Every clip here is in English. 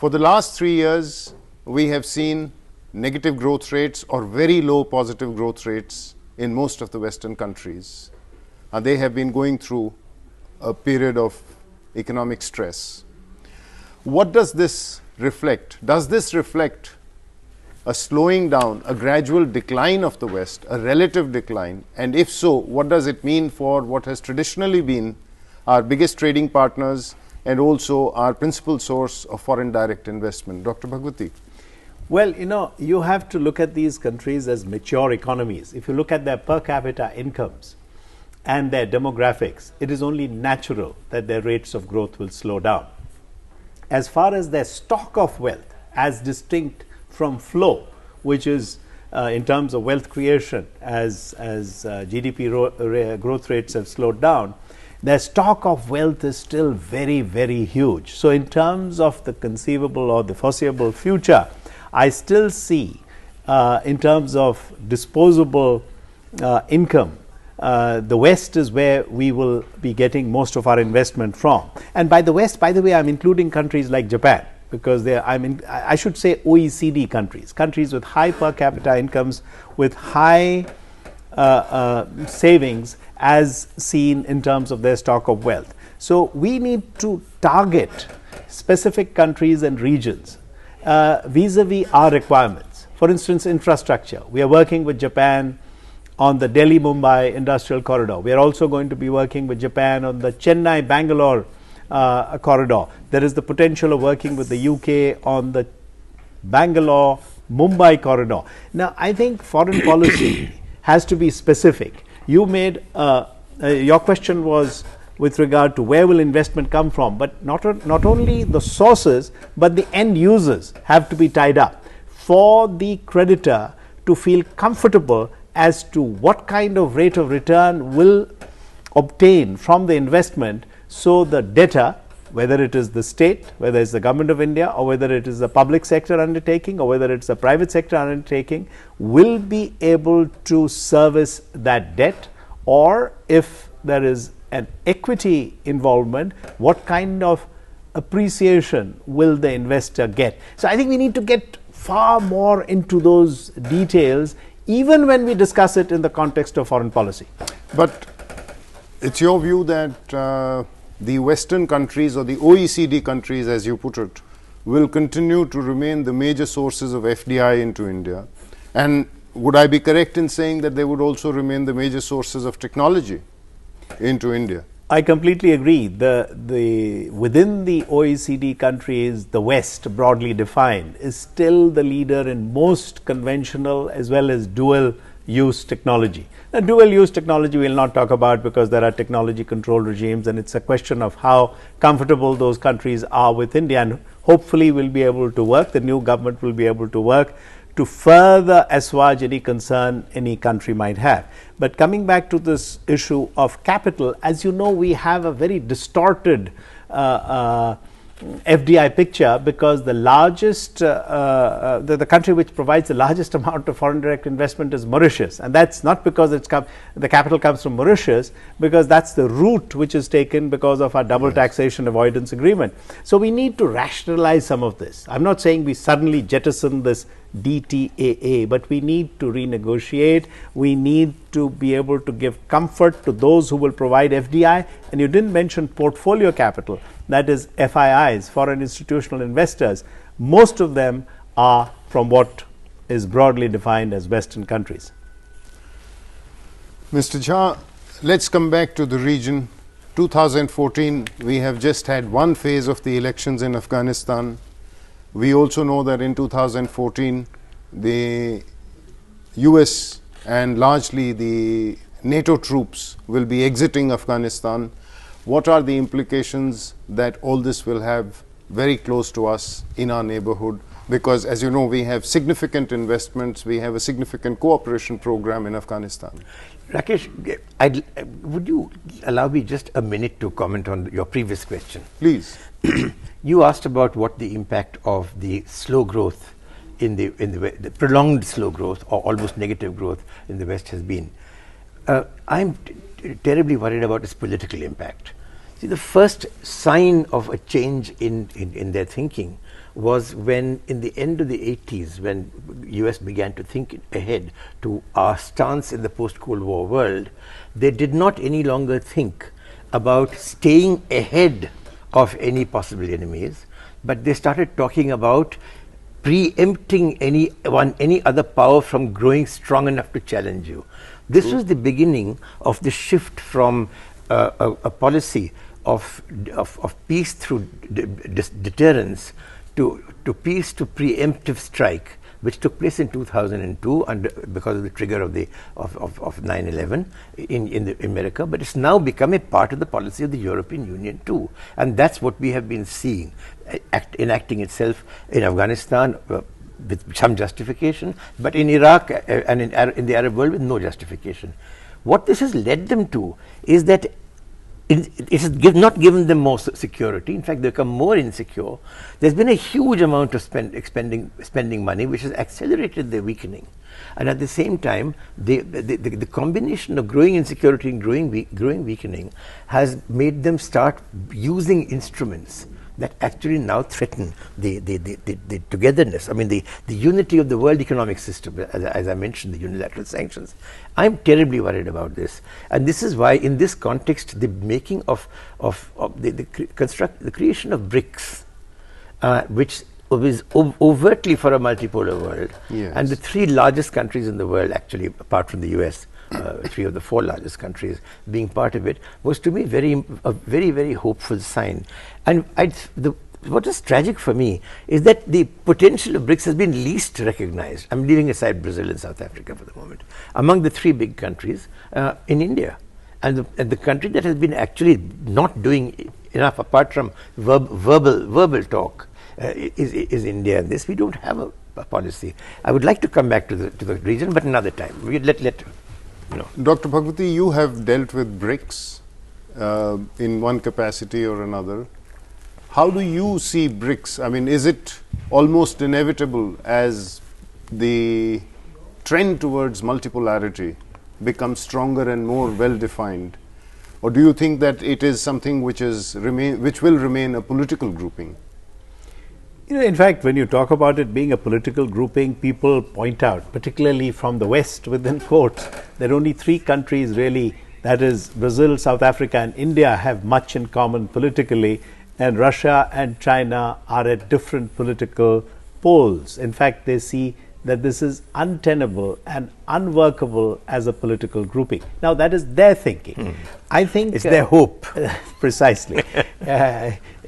For the last 3 years, we have seen negative growth rates or very low positive growth rates in most of the Western countries. And they have been going through a period of economic stress. What does this reflect? Does this reflect a slowing down, a gradual decline of the West, a relative decline? And if so, what does it mean for what has traditionally been our biggest trading partners and also our principal source of foreign direct investment? Dr. Bhagwati. Well, you have to look at these countries as mature economies. If you look at their per capita incomes and their demographics, it is only natural that their rates of growth will slow down. As far as their stock of wealth, as distinct from flow, which is in terms of wealth creation, as GDP growth rates have slowed down, their stock of wealth is still very, very huge. So in terms of the conceivable or the foreseeable future, I still see in terms of disposable income, the West is where we will be getting most of our investment from. And by the West, by the way, I'm including countries like Japan, because I should say OECD countries with high per capita incomes, with high savings as seen in terms of their stock of wealth. So we need to target specific countries and regions vis-a-vis our requirements. For instance, infrastructure. We are working with Japan on the Delhi-Mumbai industrial corridor. We are also going to be working with Japan on the Chennai-Bangalore corridor. There is the potential of working with the UK on the Bangalore-Mumbai corridor. Now, I think foreign policy has to be specific. You made, your question was with regard to where will investment come from, but not only the sources, but the end users have to be tied up for the creditor to feel comfortable as to what kind of rate of return will obtain from the investment. So the debtor, whether it is the state, whether it's the government of India, or whether it is a public sector undertaking, or whether it's a private sector undertaking, will be able to service that debt, or if there is an equity involvement, what kind of appreciation will the investor get? So I think we need to get far more into those details, even when we discuss it in the context of foreign policy. But it's your view that the Western countries, or the OECD countries as you put it, will continue to remain the major sources of FDI into India? And would I be correct in saying that they would also remain the major sources of technology into India? I completely agree. Within the OECD countries, the West, broadly defined, is still the leader in most conventional as well as dual use technology. Now, dual use technology we will not talk about, because there are technology control regimes, and it's a question of how comfortable those countries are with India, and hopefully we'll be able to work, the new government will be able to work to further assuage any concern any country might have. But coming back to this issue of capital, as you know, we have a very distorted FDI picture, because the largest, the country which provides the largest amount of foreign direct investment is Mauritius, and that's not because the capital comes from Mauritius, because that's the route which is taken because of our double taxation avoidance agreement. So we need to rationalize some of this. I'm not saying we suddenly jettison this DTAA, but we need to renegotiate. We need to be able to give comfort to those who will provide FDI. And you didn't mention portfolio capital, that is FIIs, foreign institutional investors. Most of them are from what is broadly defined as Western countries. Mr. Jha, let's come back to the region. 2014, we have just had one phase of the elections in Afghanistan. We also know that in 2014, the US and largely the NATO troops will be exiting Afghanistan. What are the implications that all this will have very close to us in our neighborhood? Because, as you know, we have significant investments, we have a significant cooperation program in Afghanistan. Rakesh, would you allow me just a minute to comment on your previous question? Please. You asked about what the impact of the slow growth in the prolonged slow growth or almost negative growth in the West has been. I'm terribly worried about its political impact. See, the first sign of a change in their thinking was when, in the end of the 80s, when US began to think ahead to our stance in the post-Cold War world, they did not any longer think about staying ahead of any possible enemies, but they started talking about preempting any other power from growing strong enough to challenge you. This was the beginning of the shift from a policy of peace through deterrence to peace to preemptive strike, which took place in 2002 because of the trigger of 9/11 in America, but it's now become a part of the policy of the European Union too, and that's what we have been seeing enacting itself in Afghanistan with some justification, but in Iraq and in the Arab world with no justification. What this has led them to is that it has not given them more security. In fact, they become more insecure. There's been a huge amount of spending money, which has accelerated their weakening. And at the same time, the combination of growing insecurity and growing weakening has made them start using instruments that actually now threaten the togetherness. I mean, the unity of the world economic system, as I mentioned, the unilateral sanctions. I'm terribly worried about this. And this is why, in this context, the making of the creation of BRICS, which is overtly for a multipolar world, yes. and the three largest countries in the world, actually, apart from the US, three of the four largest countries being part of it, was to me a very, very hopeful sign. And what is tragic for me is that the potential of BRICS has been least recognized. I'm leaving aside Brazil and South Africa for the moment. Among the three big countries, in India, and the country that has been actually not doing enough, apart from verbal talk, is India. And this, we don't have a policy. I would like to come back to the region, but another time. Dr. Bhagwati, you have dealt with BRICS in one capacity or another. How do you see BRICS? I mean, is it almost inevitable as the trend towards multipolarity becomes stronger and more well-defined? Or do you think that it is something which will remain a political grouping? In fact, when you talk about it being a political grouping, people point out, particularly from the West within quotes, that only three countries really, that is Brazil, South Africa and India, have much in common politically, and Russia and China are at different political poles. In fact, they see that this is untenable and unworkable as a political grouping. Now, that is their thinking. I think it's their hope. Precisely.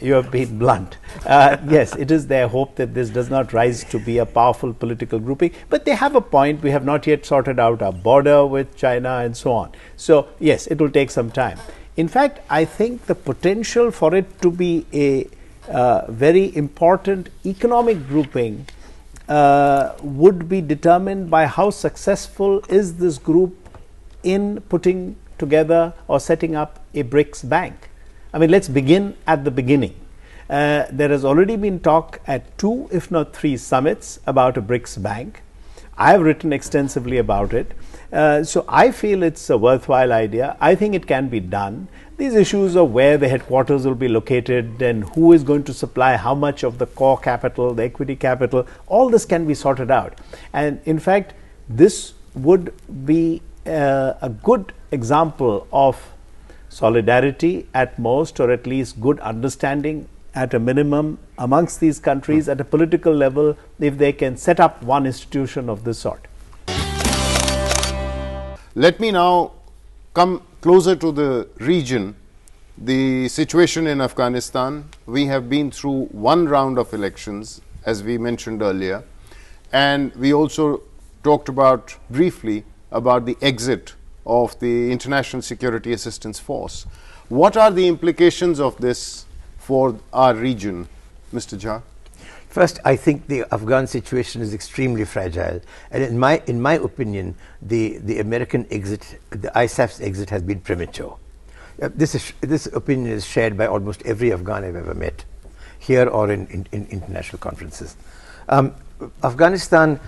You have been blunt. Yes, it is their hope that this does not rise to be a powerful political grouping. But they have a point. We have not yet sorted out our border with China and so on. So, yes, it will take some time. In fact, I think the potential for it to be a very important economic grouping would be determined by how successful is this group in putting together or setting up a BRICS bank. I mean, let's begin at the beginning. There has already been talk at 2, if not 3 summits about a BRICS bank. I have written extensively about it. So I feel it's a worthwhile idea. I think it can be done. These issues of where the headquarters will be located and who is going to supply how much of the core capital, the equity capital, all this can be sorted out. And in fact, this would be a good example of solidarity at most, or at least good understanding at a minimum amongst these countries at a political level, if they can set up one institution of this sort. Let me now come closer to the region. The situation in Afghanistan, we have been through one round of elections, as we mentioned earlier, and we also talked about briefly about the exit of the International Security Assistance Force. What are the implications of this for our region, Mr. Jha? First, I think the Afghan situation is extremely fragile, and in my opinion, the American exit, the ISAF's exit, has been premature. This opinion is shared by almost every Afghan I've ever met, here or in international conferences. Afghanistan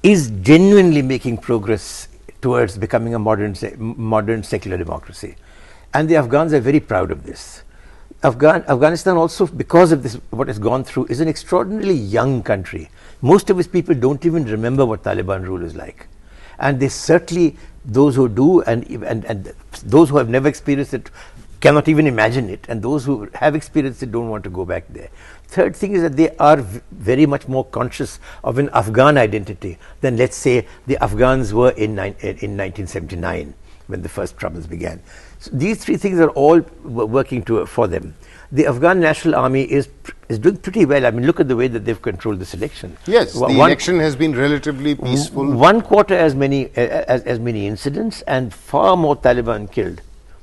is genuinely making progress towards becoming a modern secular democracy. And the Afghans are very proud of this. Afghanistan also, because of this, what has gone through, is an extraordinarily young country. Most of its people don't even remember what Taliban rule is like. And they certainly, those who do and those who have never experienced it cannot even imagine it, and those who have experienced it don't want to go back there. Third thing is that they are very much more conscious of an Afghan identity than, let's say, the Afghans were in 1979 when the first troubles began. So these three things are all working for them. The Afghan National Army is doing pretty well. I mean, look at the way that they've controlled this election. Yes, the election has been relatively peaceful. 1/4 as many incidents and far more Taliban killed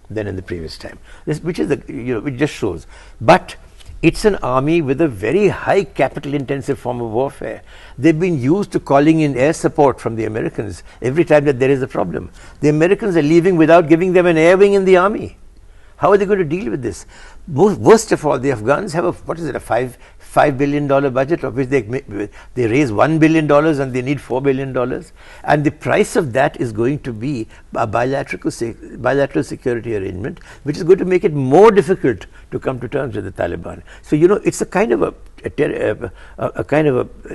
than in the previous time. Which is it just shows. But it's an army with a very high capital-intensive form of warfare. They've been used to calling in air support from the Americans every time that there is a problem. The Americans are leaving without giving them an air wing in the army. How are they going to deal with this? Worst of all, the Afghans have a $5 billion budget, of which they raise $1 billion and they need $4 billion. And the price of that is going to be a bilateral security arrangement, which is going to make it more difficult to come to terms with the Taliban. So, it's a kind of a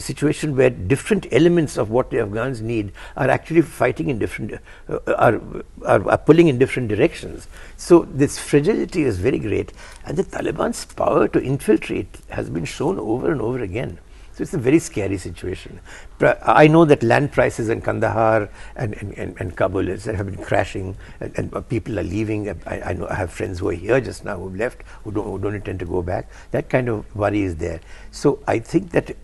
situation where different elements of what the Afghans need are actually fighting in different, are pulling in different directions. So this fragility is very great, and the Taliban's power to infiltrate has been shown over and over again. So it's a very scary situation. I know that land prices in Kandahar and Kabul have been crashing, and people are leaving. I know I have friends who are here just now who've left, who don't intend to go back. That kind of worry is there. So I think that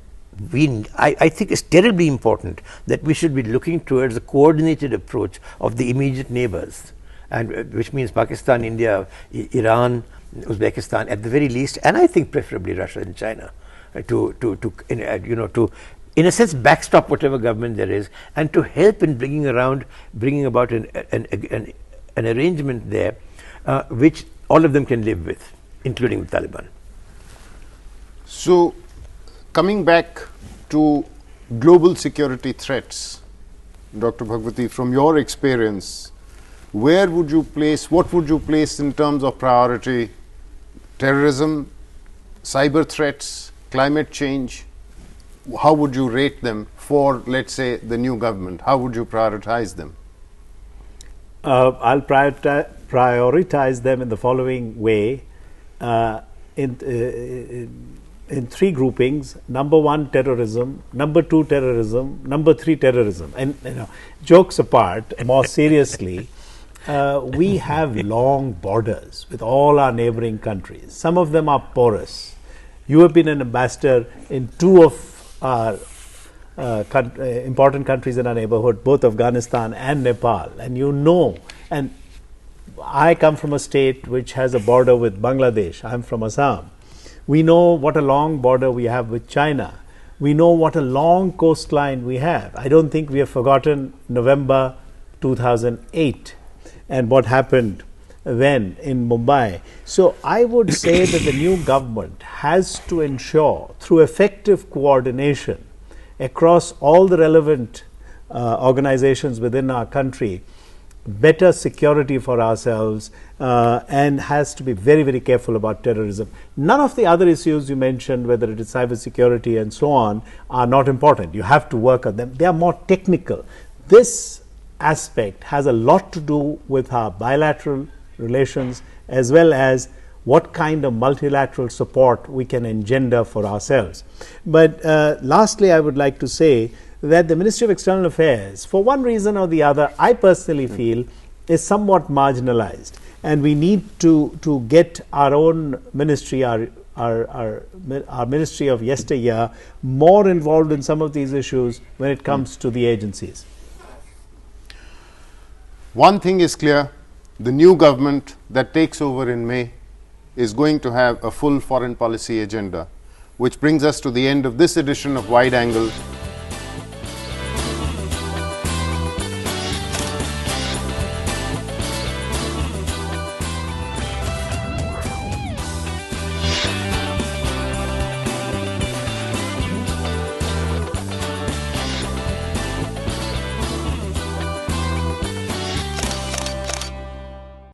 I think it's terribly important that we should be looking towards a coordinated approach of the immediate neighbors, and which means Pakistan, India, Iran, Uzbekistan at the very least, and I think preferably Russia and China, to in a sense backstop whatever government there is, and to help in bringing about an arrangement there which all of them can live with, including the Taliban. So, coming back to global security threats, Dr. Bhagwati, from your experience, what would you place in terms of priority? Terrorism, cyber threats, climate change? How would you rate them for, let's say, the new government? How would you prioritize them? I'll prioritize them in the following way, in three groupings. Number one, terrorism. Number two, terrorism. Number three, terrorism. And jokes apart, more seriously, we have long borders with all our neighboring countries. Some of them are porous. You have been an ambassador in two of our important countries in our neighborhood, both Afghanistan and Nepal, and and I come from a state which has a border with Bangladesh. I'm from Assam. We know what a long border we have with China. We know what a long coastline we have. I don't think we have forgotten November 2008 and what happened then in Mumbai. So I would say that the new government has to ensure, through effective coordination across all the relevant organizations within our country, better security for ourselves, and has to be very, very careful about terrorism. None of the other issues you mentioned, whether it is cyber security and so on, are not important. You have to work on them. They are more technical. This aspect has a lot to do with our bilateral relations, as well as what kind of multilateral support we can engender for ourselves. But lastly, I would like to say that the Ministry of External Affairs, for one reason or the other, I personally feel is somewhat marginalized, and we need to get our own ministry, our ministry of yesteryear, more involved in some of these issues when it comes to the agencies. One thing is clear: the new government that takes over in May is going to have a full foreign policy agenda, which brings us to the end of this edition of Wide Angle.